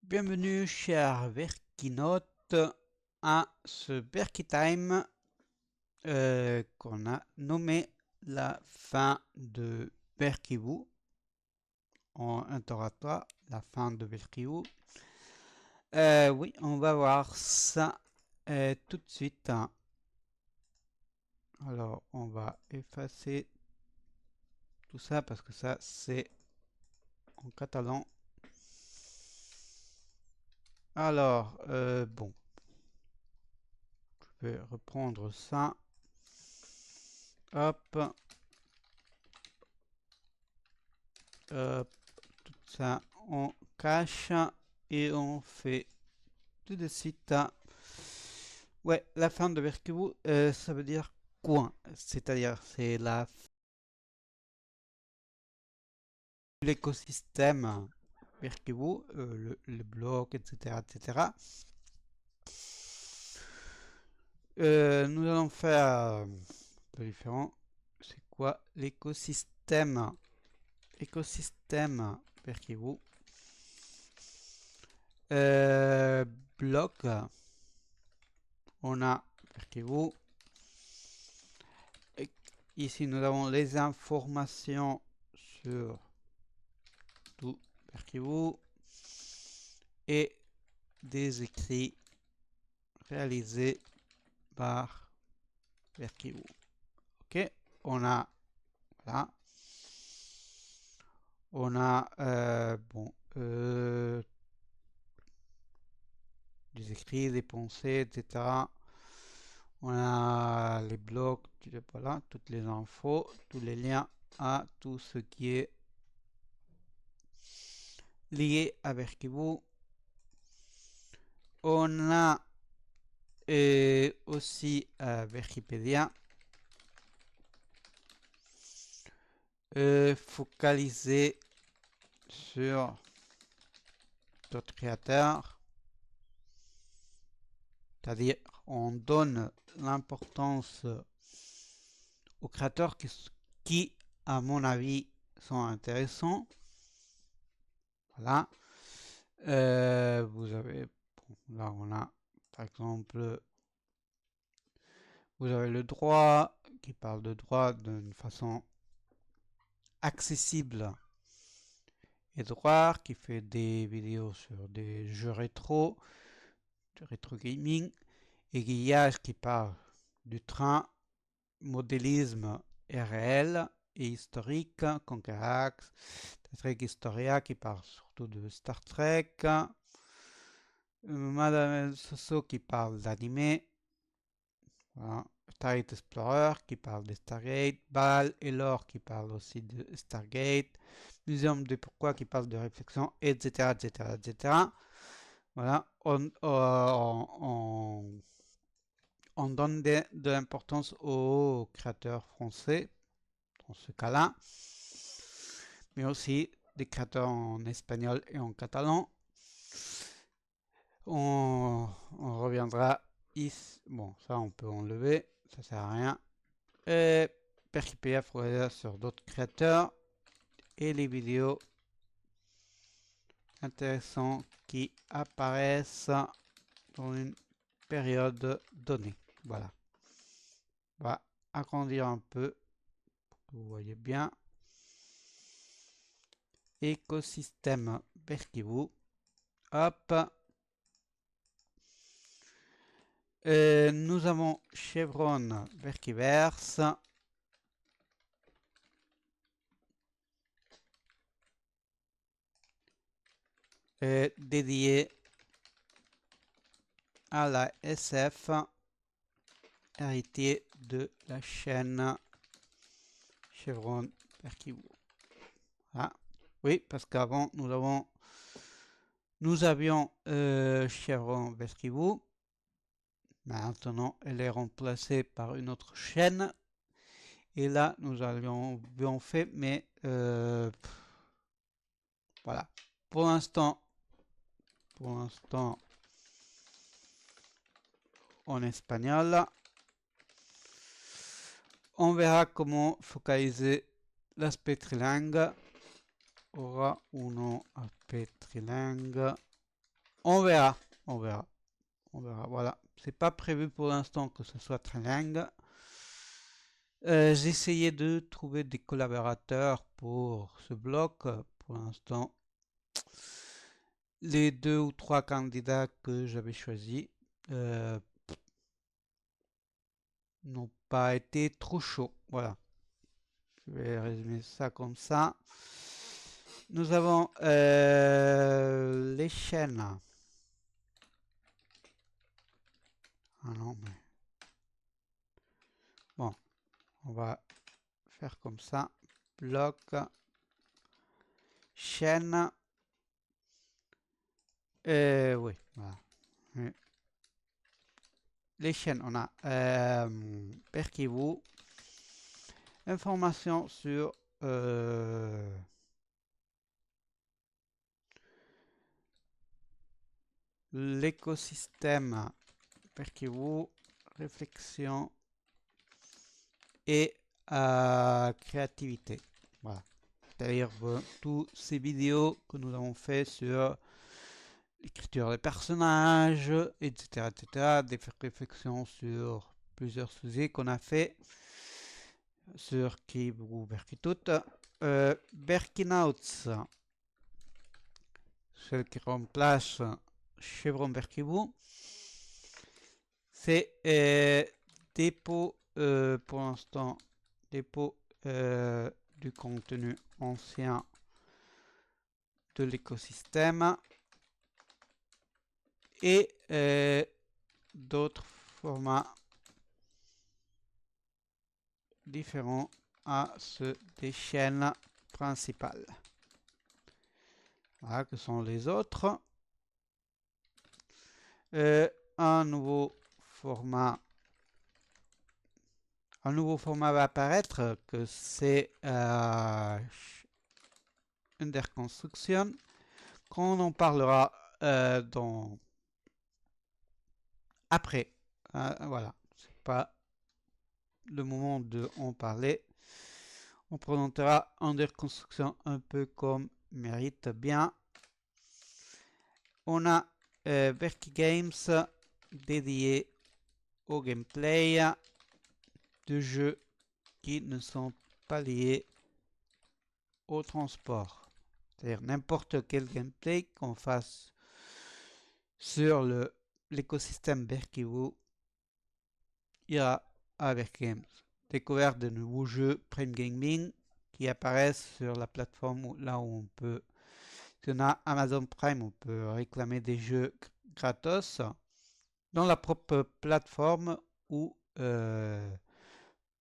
Bienvenue, cher Verkinote, à ce Verkitime qu'on a nommé la fin de Verkivu, en interrogatoire, la fin de Verkivu. Oui, on va voir ça tout de suite. Alors, on va effacer tout ça parce que ça, c'est en catalan. Alors, bon, je vais reprendre ça. Hop. Hop. Tout ça, on cache et on fait tout de suite. Ouais, la fin de Verkivu, ça veut dire quoi? C'est-à-dire, c'est la fin de l'écosystème Verkivu, le bloc, etc., etc. Nous allons faire un peu différent. C'est quoi l'écosystème? Écosystème Verkivu. Bloc. On a Verkivu. Ici, nous avons les informations sur tout Verkivu et des écrits réalisés par Verkivu. Ok, on a voilà, on a bon des écrits, des pensées, etc. On a les blocs, voilà, toutes les infos, tous les liens à tout ce qui est lié à Verkivu. On a aussi Wikipédia, focalisé sur d'autres créateurs, c'est-à-dire on donne l'importance aux créateurs qui, à mon avis, sont intéressants. Voilà. Vous avez, bon, là on a par exemple, vous avez le droit qui parle de droit d'une façon accessible et droit, qui fait des vidéos sur des jeux rétro, du rétro gaming, et Guillage qui parle du train, modélisme et réel et historique, Conquerax, Trek Historia qui parle surtout de Star Trek, Madame Soso qui parle d'animé, voilà. Stargate Explorer qui parle de Stargate, Bal et Lore qui parle aussi de Stargate, Muséum de Pourquoi qui parle de réflexion, etc. etc., etc. Voilà, on donne de l'importance aux créateurs français, dans ce cas-là, mais aussi des créateurs en espagnol et en catalan. On reviendra ici. Bon, ça on peut enlever, ça sert à rien. Et PerkiPF revient sur d'autres créateurs et les vidéos intéressantes qui apparaissent dans une période donnée. Voilà. On va agrandir un peu pour que vous voyez bien. Écosystème Verkivu. Hop. Nous avons Chevron Verkiverse. Dédié à la SF, héritier de la chaîne Chevron Verkivu. Ah, oui, parce qu'avant nous avions Chevron Verkivu. Maintenant, elle est remplacée par une autre chaîne. Et là, nous avions fait, mais voilà. Pour l'instant, en espagnol. On verra comment focaliser l'aspect trilingue. Aura uno aspect trilingue. On verra, on verra, on verra. Voilà, c'est pas prévu pour l'instant que ce soit très langue. J'ai essayé de trouver des collaborateurs pour ce bloc. Pour l'instant, les 2 ou 3 candidats que j'avais choisis n'ont pas été trop chauds. Voilà. Je vais résumer ça comme ça. Nous avons les chaînes. Ah non, mais... Bon, on va faire comme ça. Bloc, chaîne. Oui, voilà. Les chaînes, on a Perkivou. Information sur l'écosystème Perkivou, réflexion et créativité. Voilà. C'est-à-dire toutes ces vidéos que nous avons fait sur l'écriture des personnages, etc., etc., des réflexions sur plusieurs sujets qu'on a fait sur Kibou Berkitut. Berkinouts, celle qui remplace Chevron Berkibou, c'est dépôt, pour l'instant, dépôt du contenu ancien de l'écosystème et d'autres formats différents à ceux des chaînes principales. Voilà, que sont les autres. Un nouveau format va apparaître, que c'est Under Construction, qu'on en parlera après. Voilà, c'est pas le moment de en parler. On présentera Under Construction un peu comme mérite bien. On a Berkey Games dédié au gameplay de jeux qui ne sont pas liés au transport. C'est-à-dire n'importe quel gameplay qu'on fasse sur l'écosystème Berkivoo ira à Berkey Games. Découverte de nouveaux jeux Prime Gaming qui apparaissent sur la plateforme là où on peut, si on a Amazon Prime, on peut réclamer des jeux gratos dans la propre plateforme ou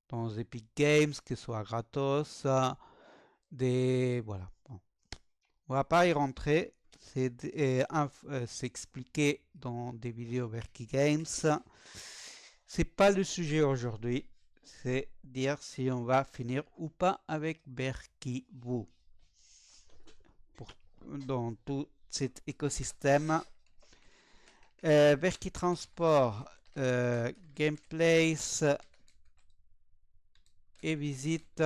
dans Epic Games, que ce soit gratos, voilà. Bon. On va pas y rentrer, c'est expliqué dans des vidéos Berkey Games. C'est pas le sujet aujourd'hui, c'est dire si on va finir ou pas avec Berkivoo dans tout cet écosystème. Berkey Transport, gameplays et visites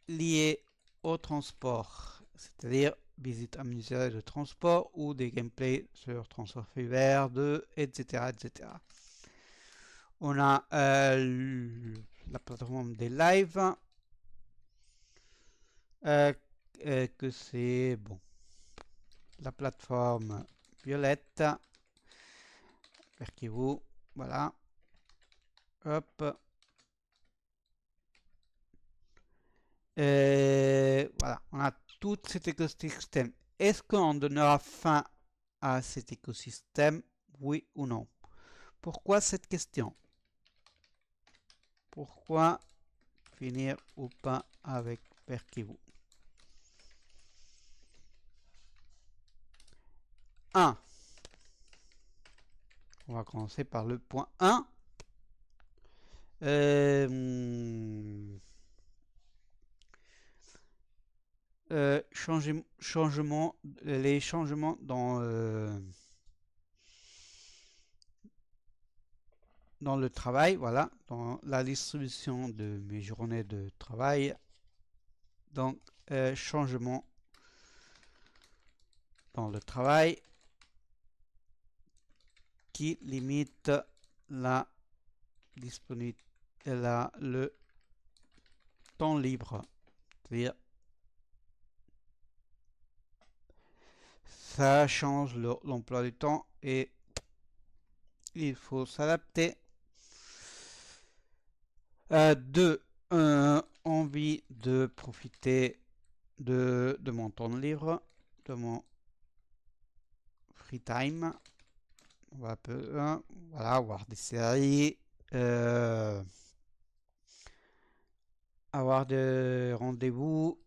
liées au transport, c'est-à-dire visite amusée de transport ou des gameplays sur Transport Fever 2, etc., etc. On a la plateforme des lives, que c'est bon, la plateforme violette, Berkivoo, voilà, hop. Voilà, on a tout cet écosystème. Est-ce qu'on donnera fin à cet écosystème, oui ou non? Pourquoi cette question? Pourquoi finir ou pas avec Berkivoo? 1. On va commencer par le point 1. Les changements dans le travail, voilà, dans la distribution de mes journées de travail. Donc, changements dans le travail qui limite la disponibilité, le temps libre. C'est-à-dire, ça change l'emploi du temps et il faut s'adapter. 2. Envie de profiter de mon temps libre, de mon free time. On va voilà, voir des séries, avoir des rendez-vous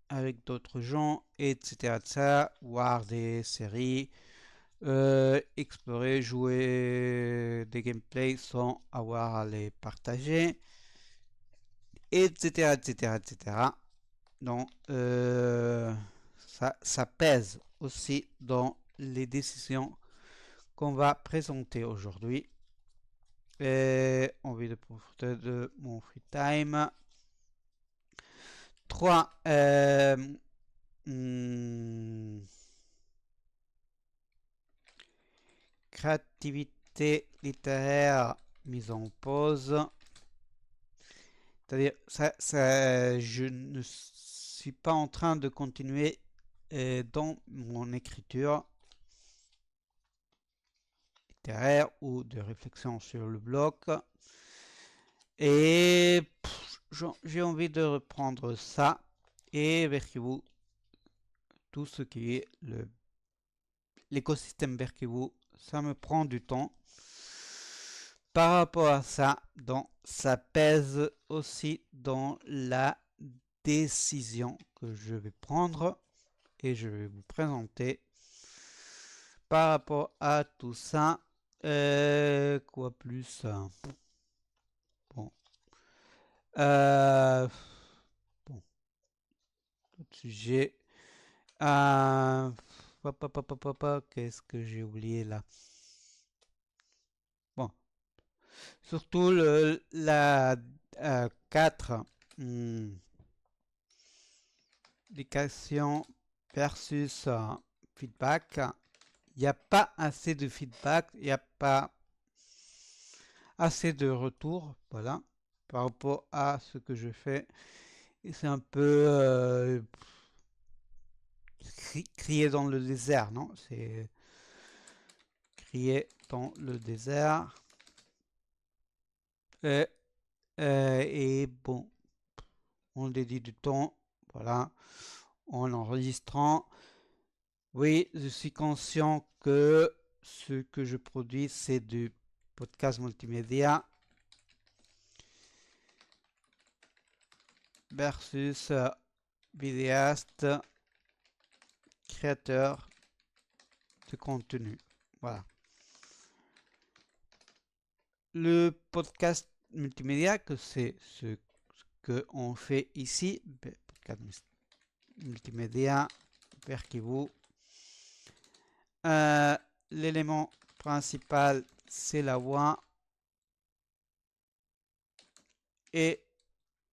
avec d'autres gens, etc. Voir des séries, explorer, jouer des gameplays sans avoir à les partager, etc. Donc, ça pèse aussi dans les décisions qu'on va présenter aujourd'hui. Et envie de profiter de mon free time. 3. Créativité littéraire mise en pause. C'est-à-dire, je ne suis pas en train de continuer dans mon écriture littéraire ou de réflexion sur le blog. Et j'ai envie de reprendre ça et Berkivou, tout ce qui est l'écosystème Berkivou, ça me prend du temps. Par rapport à ça, donc, ça pèse aussi dans la décision que je vais prendre et je vais vous présenter par rapport à tout ça. Quoi plus? Bon. Bon. Autre sujet. Qu'est-ce que j'ai oublié là? Bon. Surtout la 4. Éducation versus feedback. Il n'y a pas assez de feedback, il n'y a pas assez de retour, voilà, par rapport à ce que je fais. Et c'est un peu crier dans le désert, non? C'est crier dans le désert. Et bon, on dédie du temps, voilà, en enregistrant. Oui, je suis conscient que ce que je produis, c'est du podcast multimédia versus vidéaste, créateur de contenu. Voilà. Le podcast multimédia, que c'est ce qu'on fait ici, podcast multimédia, Berkivou. L'élément principal, c'est la voix et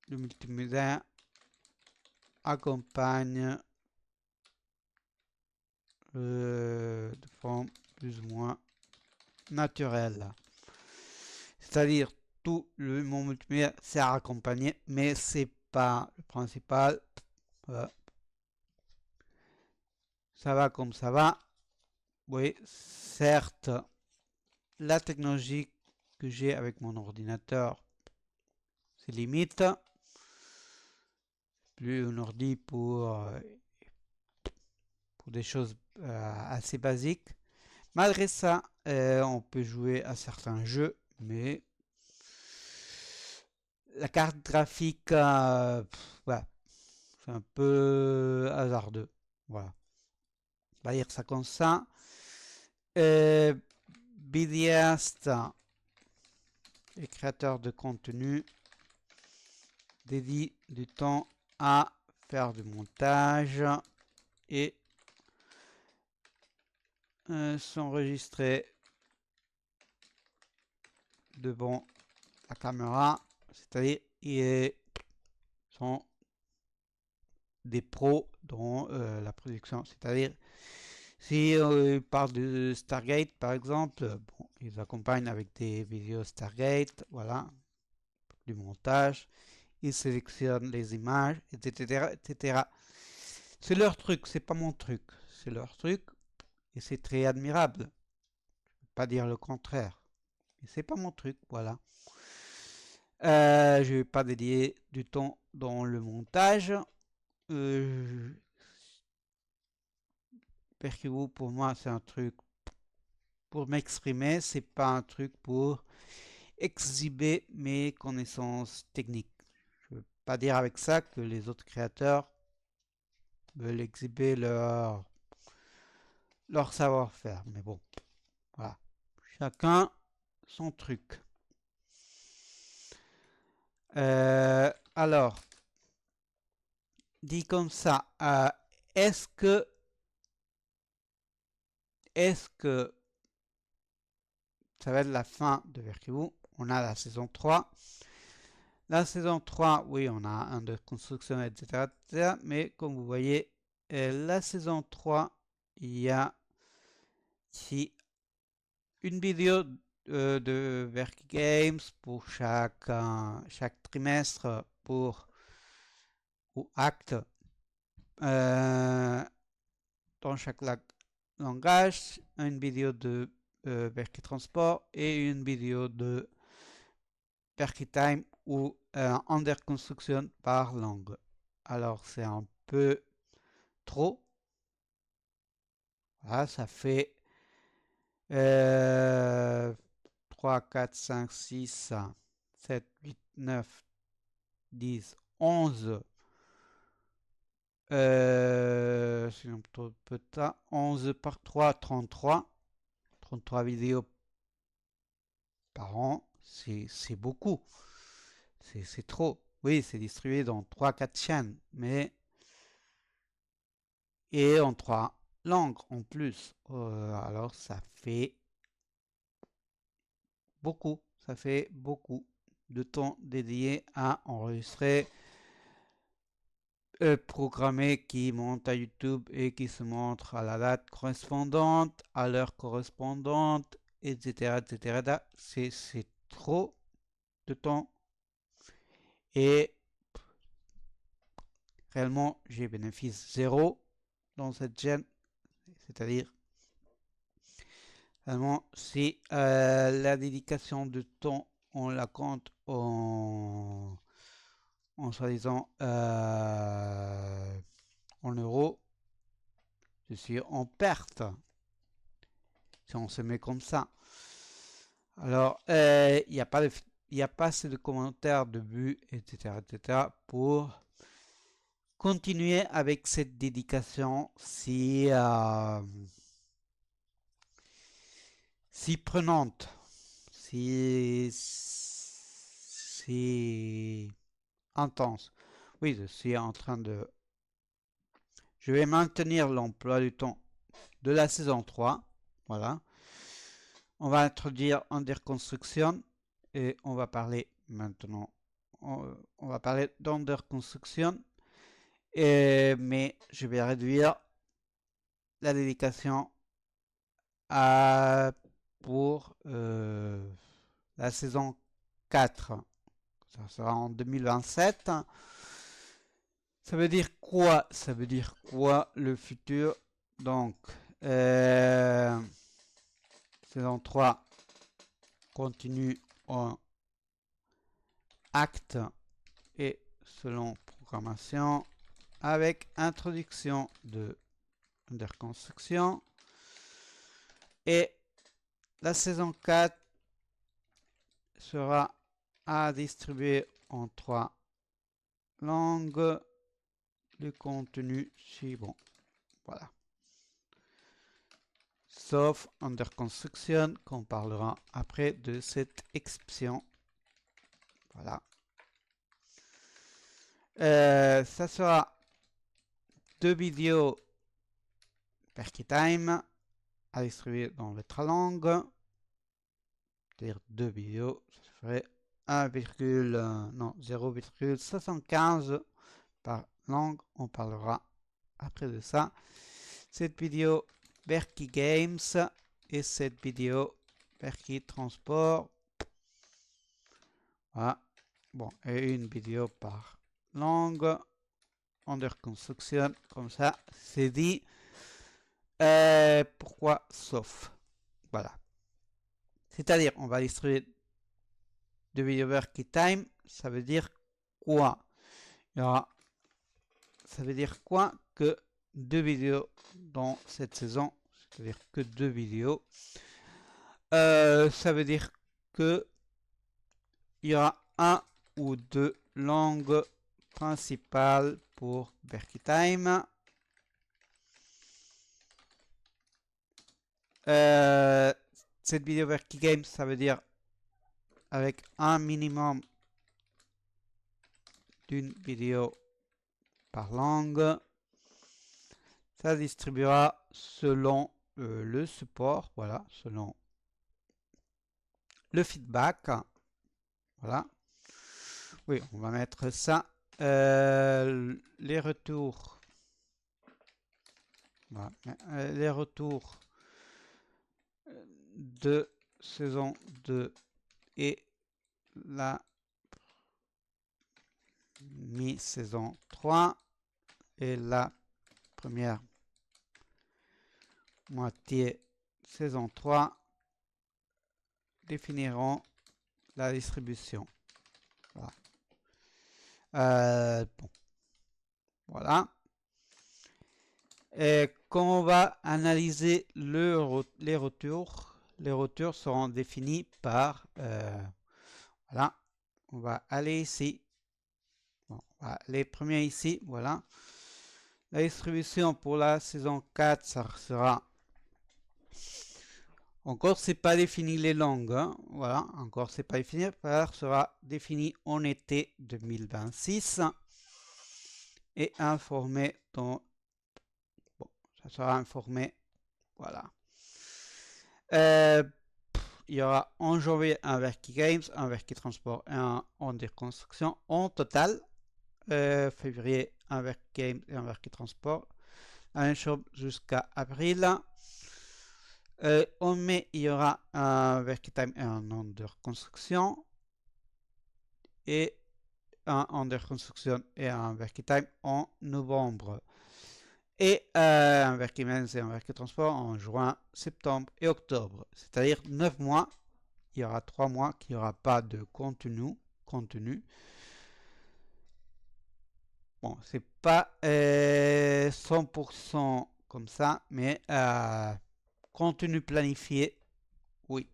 le multimédia accompagne de forme plus ou moins naturelle. C'est-à-dire tout le monde multimédia sert à accompagner, mais c'est pas le principal. Ça va comme ça va. Oui, certes, la technologie que j'ai avec mon ordinateur, c'est limite. Plus un ordi pour des choses assez basiques. Malgré ça, on peut jouer à certains jeux, mais la carte graphique, voilà, c'est un peu hasardeux. Voilà. On va dire ça comme ça. Vidéaste et créateur de contenu dédie du temps à faire du montage et s'enregistrer devant la caméra, c'est-à-dire son des pros dans la production. C'est-à-dire, si on parle de Stargate, par exemple, bon, ils accompagnent avec des vidéos Stargate, voilà, du montage, ils sélectionnent les images, etc., etc. C'est leur truc, c'est pas mon truc. C'est leur truc, et c'est très admirable. Je ne peux pas dire le contraire. Mais c'est pas mon truc, voilà. Je vais pas dédier du temps dans le montage. Perkivoo, pour moi, c'est un truc pour m'exprimer, c'est pas un truc pour exhiber mes connaissances techniques. Je veux pas dire avec ça que les autres créateurs veulent exhiber leur savoir-faire. Mais bon, voilà. Chacun son truc. Alors, dit comme ça, est-ce que ça va être la fin de Verkivoo? On a la saison 3. La saison 3, oui, on a un de construction, etc., etc. Mais comme vous voyez, la saison 3, il y a ici une vidéo de Verk Games pour chaque trimestre ou acte dans chaque langage, une vidéo de Verk Transport et une vidéo de Time ou under construction par langue. Alors c'est un peu trop. Voilà, ça fait 3, 4, 5, 6, 7, 8, 9, 10, 11. C'est un peu tard. 11 par 3, 33. 33 vidéos par an, c'est beaucoup. C'est trop. Oui, c'est distribué dans 3-4 chaînes, mais et en 3 langues en plus. Alors ça fait beaucoup. Ça fait beaucoup de temps dédié à enregistrer, programmer, qui monte à YouTube et qui se montre à la date correspondante, à l'heure correspondante, etc. etc. C'est trop de temps et réellement j'ai bénéfice zéro dans cette chaîne. C'est-à-dire, réellement, si la dédication de temps on la compte en soi-disant en euros, je suis en perte si on se met comme ça. Alors, il n'y a pas assez de commentaires, de vues, etc., etc., pour continuer avec cette dédication si prenante, si intense. Oui, je suis en train de... Je vais maintenir l'emploi du temps de la saison 3. Voilà. On va introduire Under Construction et on va parler maintenant. On va parler d'Under Construction, mais je vais réduire la dédication pour la saison 4. Ça sera en 2027. Ça veut dire quoi? Ça veut dire quoi le futur? Donc, saison 3 continue en acte et selon programmation avec introduction de Under Construction. Et la saison 4 sera à distribuer en 3 langues. Le contenu suivant. Voilà. Sauf Under Construction, qu'on parlera après de cette exception. Voilà. Ça sera 2 vidéos Perky-Time à distribuer dans l'autre langue. C'est-à-dire 2 vidéos, ça ferait 0,75 par langue, on parlera après de ça. Cette vidéo Berkey Games et cette vidéo Berkey Transport. Voilà. Bon, et une vidéo par langue under construction, comme ça, c'est dit. Pourquoi sauf? Voilà. C'est-à-dire, on va distribuer de vidéos Berkey Time. Ça veut dire quoi? Il y aura, ça veut dire quoi que 2 vidéos dans cette saison, c'est-à-dire que 2 vidéos. Ça veut dire que il y aura 1 ou 2 langues principales pour Berkey Time. Cette vidéo Berkey Games, ça veut dire avec un minimum d'une vidéo par langue. Ça distribuera selon le support, voilà, selon le feedback. Voilà. Oui, on va mettre ça. Les retours. Voilà. Les retours de saison 2 et la mi-saison 3 et la première moitié saison 3 définiront la distribution. Voilà. Bon. Voilà. Et quand on va analyser les retours seront définis par voilà. On va aller ici. Bon, voilà, les premiers ici, voilà. La distribution pour la saison 4, ça sera encore c'est pas défini les langues, hein. Voilà, encore c'est pas défini, ça sera défini en été 2026 et informé dans, bon, ça sera informé, voilà. Il y aura en janvier un Berkey Games, un Berkey Transport et un Under Construction. En total, février, un Berkey Games et un Berkey Transport. La même chose jusqu'à avril. En mai, il y aura un Berkey Time et un Under Construction. Et un Under Construction et un Berkey Time en novembre. Et un Berkey Games et un Berkey Transport en juin, septembre et octobre. C'est-à-dire 9 mois. Il y aura 3 mois qu'il n'y aura pas de contenu. Bon, c'est pas 100% comme ça, mais contenu planifié, oui.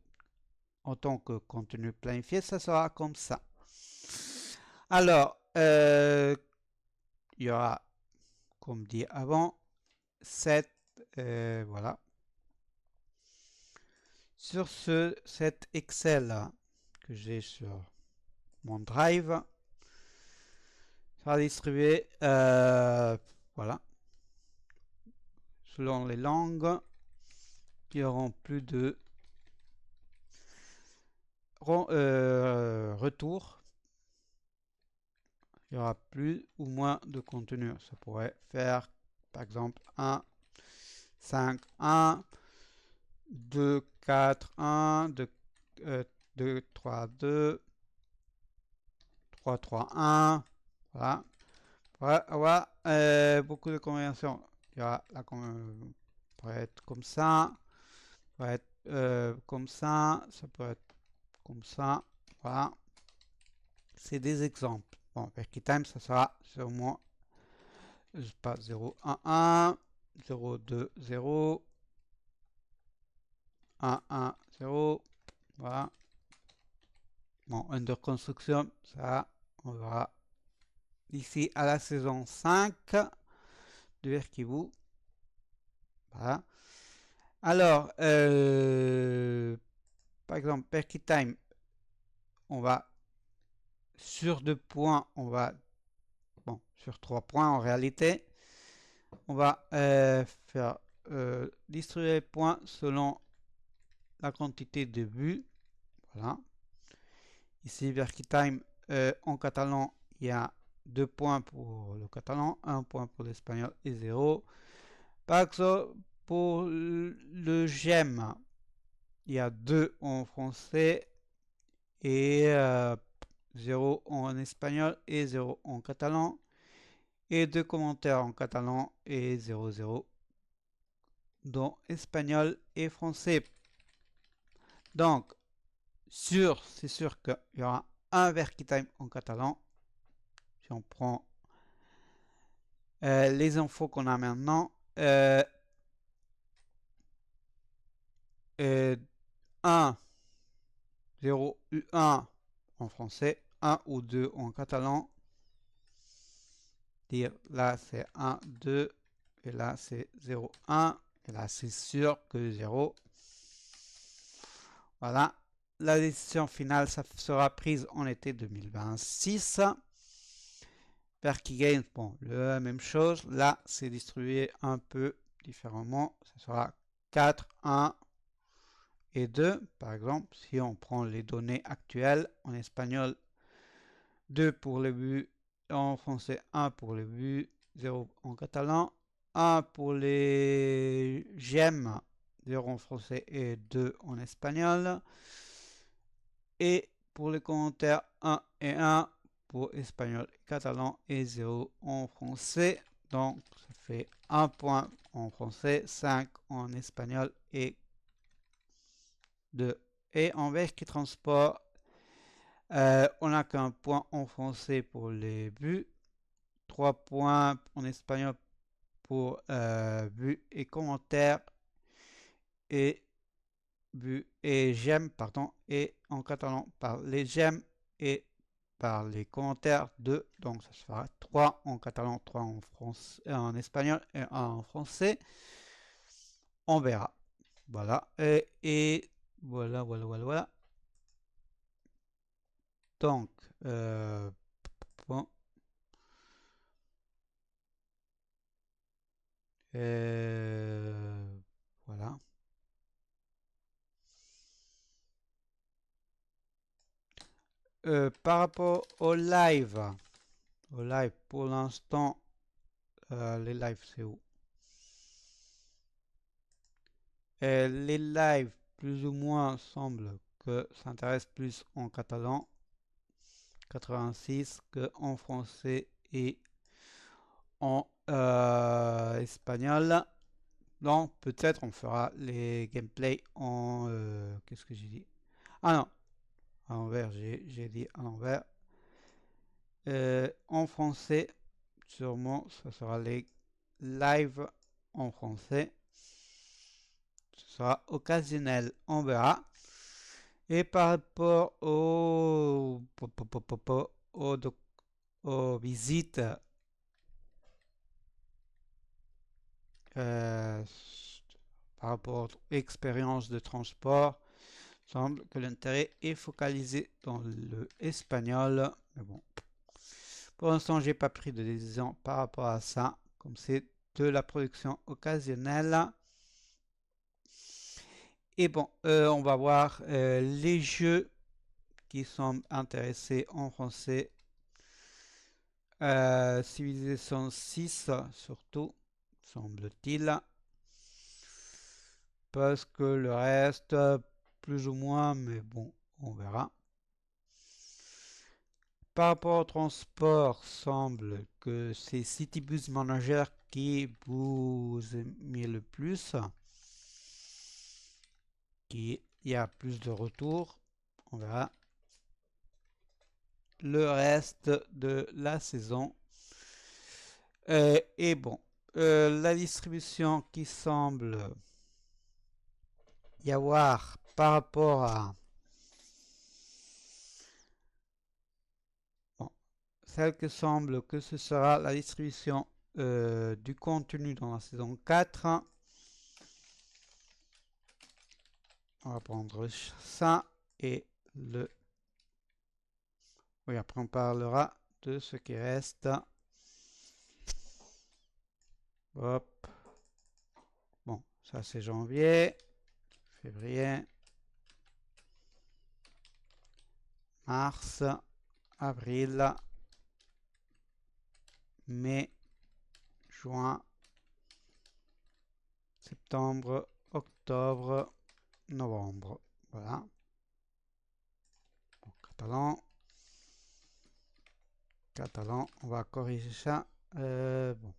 En tant que contenu planifié, ça sera comme ça. Alors, il y aura, comme dit avant, 7, voilà. Sur cet Excel que j'ai sur mon Drive, sera distribué, voilà, selon les langues, qui auront plus de retours. Il y aura plus ou moins de contenu. Ça pourrait faire, par exemple, 1, 5, 1, 2, 4, 1, 2, 3, 2, 3, 3, 1. Voilà. Voilà. Beaucoup de combinaisons. Il y aura la pourrait être comme ça. Ça pourrait être comme ça. Ça peut être comme ça. Voilà. C'est des exemples. Bon, Berkey Time, ça sera sûrement, je sais pas, 0, 1, 1, 0, 2, 0, 1, 1, 0. Voilà. Bon, under construction, ça, on verra ici à la saison 5 de Erkibou. Voilà. Alors, par exemple, Berkey Time, on va sur 2 points, on va, bon, sur 3 points en réalité, on va faire distribuer les points selon la quantité de vues. Voilà. Ici, Berkey Time, en catalan, il y a 2 points pour le catalan, 1 point pour l'espagnol et 0. Par exemple, pour le j'aime, il y a 2 en français et 0 en espagnol et 0 en catalan. Et 2 commentaires en catalan et 0 dans espagnol et français. Donc, c'est sûr qu'il y aura un Verkitime en catalan. Si on prend les infos qu'on a maintenant, 1, 0, U1 en français, 1 ou 2 en catalan. Dire là c'est 1, 2, et là c'est 0, 1, et là c'est sûr que 0. Voilà. La décision finale, ça sera prise en été 2026. Perky Games, bon, la même chose. Là, c'est distribué un peu différemment. Ça sera 4, 1 et 2. Par exemple, si on prend les données actuelles en espagnol, 2 pour les buts, en français 1 pour les buts, 0 en catalan, 1 pour les j'aime, 0 en français et 2 en espagnol. Et pour les commentaires 1 et 1 pour espagnol et catalan et 0 en français. Donc ça fait 1 point en français, 5 en espagnol et 2. Et en Verki Transport, on n'a qu'un point en français pour les buts, 3 points en espagnol pour buts et commentaires et buts et j'aime, pardon, et en catalan par les j'aime et par les commentaires 2, donc ça se fera 3 en catalan, 3 en français, en espagnol et 1 en français. On verra. Voilà. Et voilà, voilà. Donc, bon. Voilà. Par rapport au live pour l'instant, les lives c'est où? Les lives plus ou moins semblent que s'intéressent plus en catalan 86 que en français et en espagnol. Donc peut-être on fera les gameplays en qu'est-ce que j'ai dit? Ah non, à l'envers, j'ai dit à l'envers. En français, sûrement, ce sera les live en français. Ce sera occasionnel, on verra. Et par rapport aux visites, par rapport aux expériences de transport, semble que l'intérêt est focalisé dans le espagnol. Mais bon, pour l'instant, j'ai pas pris de décision par rapport à ça, comme c'est de la production occasionnelle. Et bon, on va voir les jeux qui sont intéressés en français. Civilisation 6 surtout, semble-t-il. Parce que le reste, plus ou moins, mais bon, on verra. Par rapport au transport, semble que c'est Citybus Manager qui vous aimez le plus. Qui y a plus de retours. On verra le reste de la saison. Et bon, la distribution qui semble y avoir par rapport à celle que semble que ce sera la distribution du contenu dans la saison 4. On va prendre ça et le... Oui, après on parlera de ce qui reste. Hop. Bon, ça c'est janvier, février, mars, avril, mai, juin, septembre, octobre, novembre. Voilà. Bon, catalan, on va corriger ça. Bon.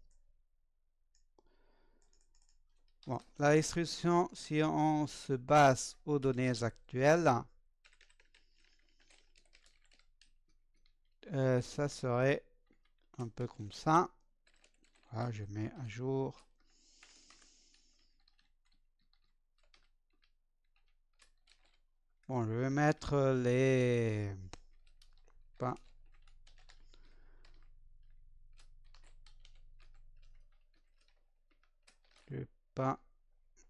Bon, la distribution, si on se base aux données actuelles, ça serait un peu comme ça. Voilà, je mets à jour. Bon, je vais mettre les pas. Je vais pas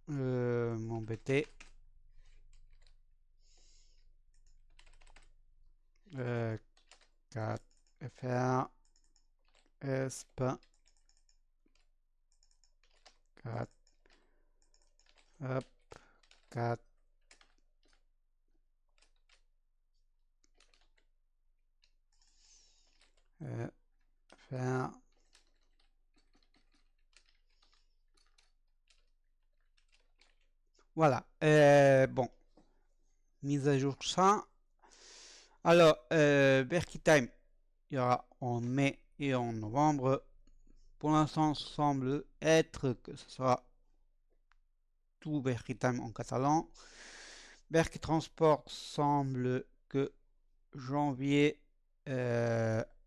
m'embêter. 4 FR ESP 4 hop 4 FR voilà. Bon, mise à jour ça. Alors, Berkey Time, il y aura en mai et en novembre. Pour l'instant, semble être que ce sera tout Berkey Time en catalan. Berkey Transport semble que janvier,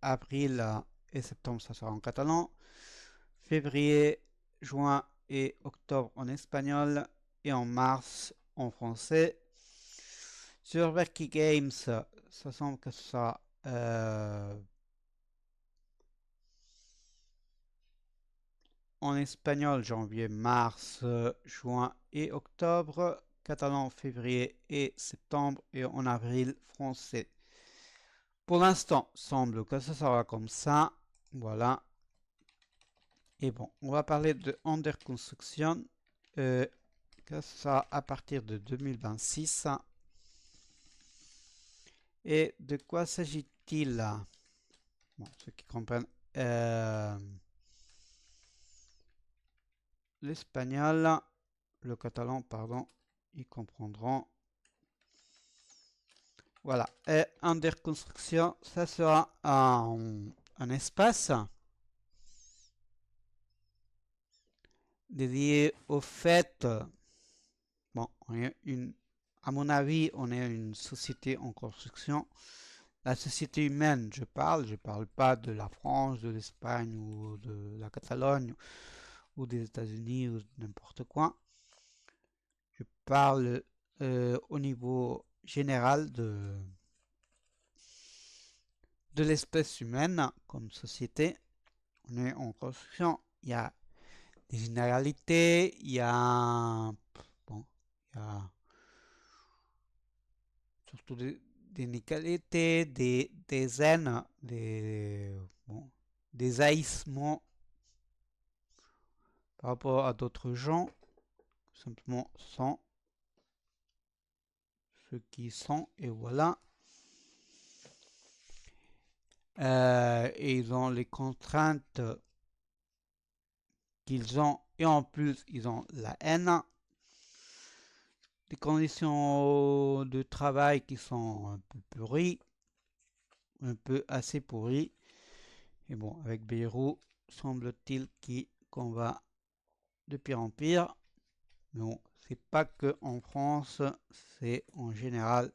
avril et septembre, ça sera en catalan. Février, juin et octobre en espagnol. Et en mars en français. Sur Berkey Games, ça semble que ça en espagnol janvier, mars, juin et octobre, catalan février et septembre et en avril français. Pour l'instant, semble que ça sera comme ça. Voilà. Et bon, on va parler de Under Construction. Que ça sera à partir de 2026. Et de quoi s'agit-il? Bon, ceux qui comprennent l'espagnol, le catalan, pardon, ils comprendront. Voilà. Et Under Construction, ça sera un espace dédié au fait. Bon, à mon avis, on est une société en construction. La société humaine, je parle pas de la France, de l'Espagne ou de la Catalogne ou des États-Unis ou n'importe quoi. Je parle au niveau général de l'espèce humaine comme société. On est en construction. Il y a des généralités, il y a, bon, il y a surtout des inégalités, des haines, des haïssements par rapport à d'autres gens, simplement sans ce qui sont, et voilà. Et ils ont les contraintes qu'ils ont, et en plus, ils ont la haine. Des conditions de travail qui sont un peu pourries, un peu assez pourries. Et bon, avec Bayrou, semble-t-il qu'on va de pire en pire. Mais bon, c'est pas que en France, c'est en général.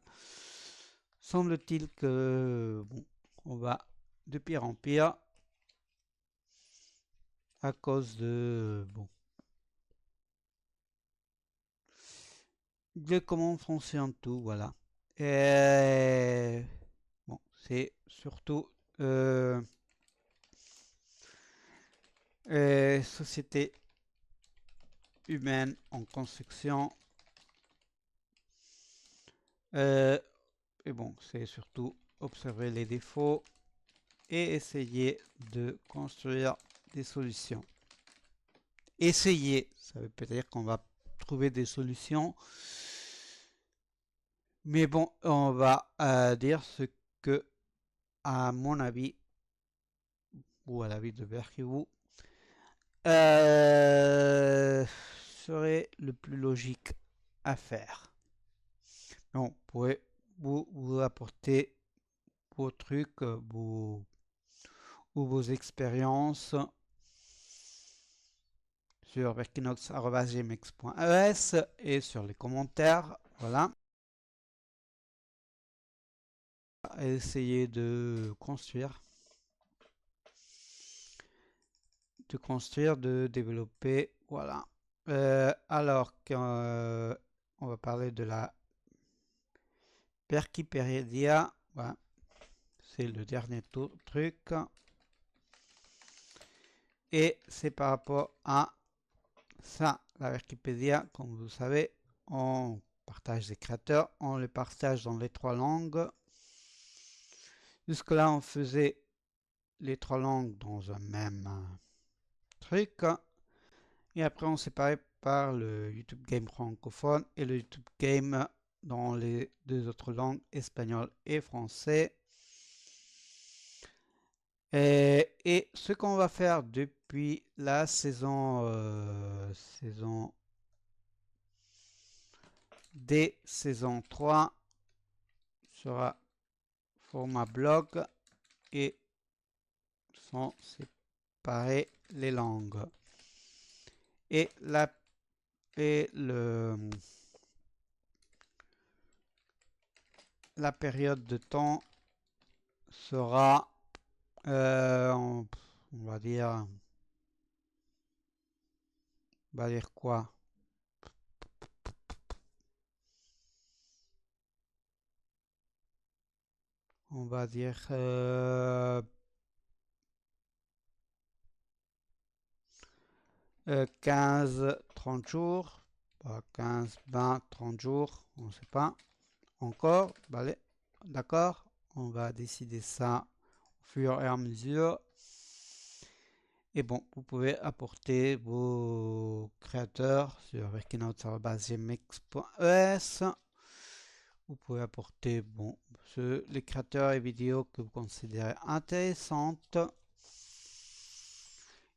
Semble-t-il que bon, on va de pire en pire à cause de comment fonctionne tout, voilà. Et bon, c'est surtout société humaine en construction. Et bon, c'est surtout observer les défauts et essayer de construire des solutions. Essayer, ça veut peut-être dire qu'on va trouver des solutions. Mais bon, on va dire ce que, à mon avis, ou à la ville de Verkivu serait le plus logique à faire. Donc, vous pouvez vous apporter vos trucs, ou vos expériences sur verkinox.gmx.es et sur les commentaires. Voilà. Essayez de construire, de développer. Voilà. Alors qu'on va parler de la Perkipédia. Voilà. C'est le dernier truc. Et c'est par rapport à ça, la Wikipédia, comme vous savez, on partage des créateurs, on les partage dans les 3 langues. Jusque-là, on faisait les 3 langues dans un même truc. Et après, on séparait par le YouTube Game francophone et le YouTube Game dans les 2 autres langues, espagnol et français. Et ce qu'on va faire depuis la saison des saison 3 sera format blog et sont séparées les langues. Et la période de temps sera on va dire quoi? On va dire 15-30 jours, 15, 20, 30 jours, on ne sait pas encore. D'accord, on va décider ça au fur et à mesure. Et bon, vous pouvez apporter vos créateurs sur workingout.gmx.es. Vous pouvez apporter les créateurs et vidéos que vous considérez intéressantes.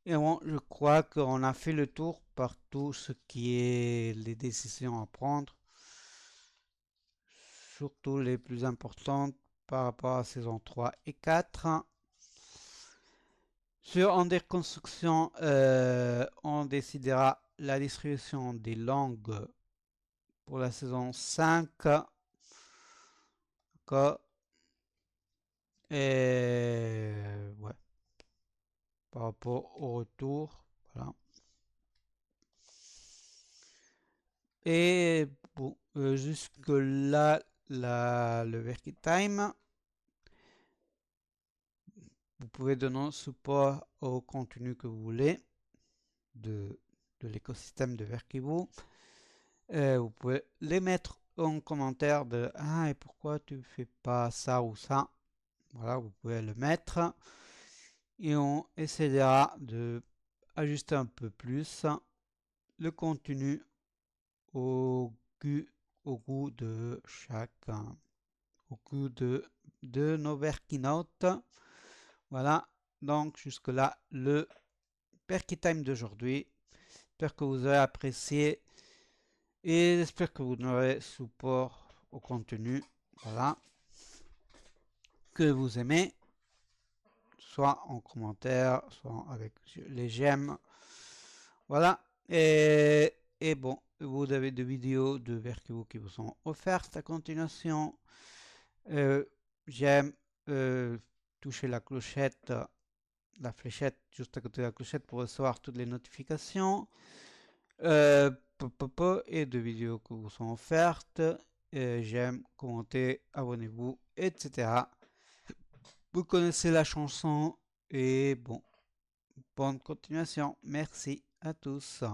Et bon, je crois qu'on a fait le tour par tout ce qui est les décisions à prendre, surtout les plus importantes par rapport à saison 3 et 4. Sur Under Construction, on décidera la distribution des langues pour la saison 5. D'accord. Et ouais. Par rapport au retour. Voilà. Et bon, jusque là, le working time. Vous pouvez donner support au contenu que vous voulez de l'écosystème de Verkivu. Vous pouvez les mettre en commentaire de ah et pourquoi tu fais pas ça ou ça. Voilà, vous pouvez le mettre et on essaiera de ajuster un peu plus le contenu au goût de chacun, au goût de nos Verkinote. Voilà, donc jusque là le Perky Time d'aujourd'hui. J'espère que vous avez apprécié et j'espère que vous donnerez support au contenu, voilà, que vous aimez, soit en commentaire, soit avec les j'aime, voilà. Et bon, vous avez des vidéos de Verkivu qui vous sont offertes à continuation. J'aime, toucher la clochette, la fléchette juste à côté de la clochette pour recevoir toutes les notifications. Et de vidéos qui vous sont offertes. J'aime, commentez, abonnez-vous, etc. Vous connaissez la chanson et bon, bonne continuation. Merci à tous.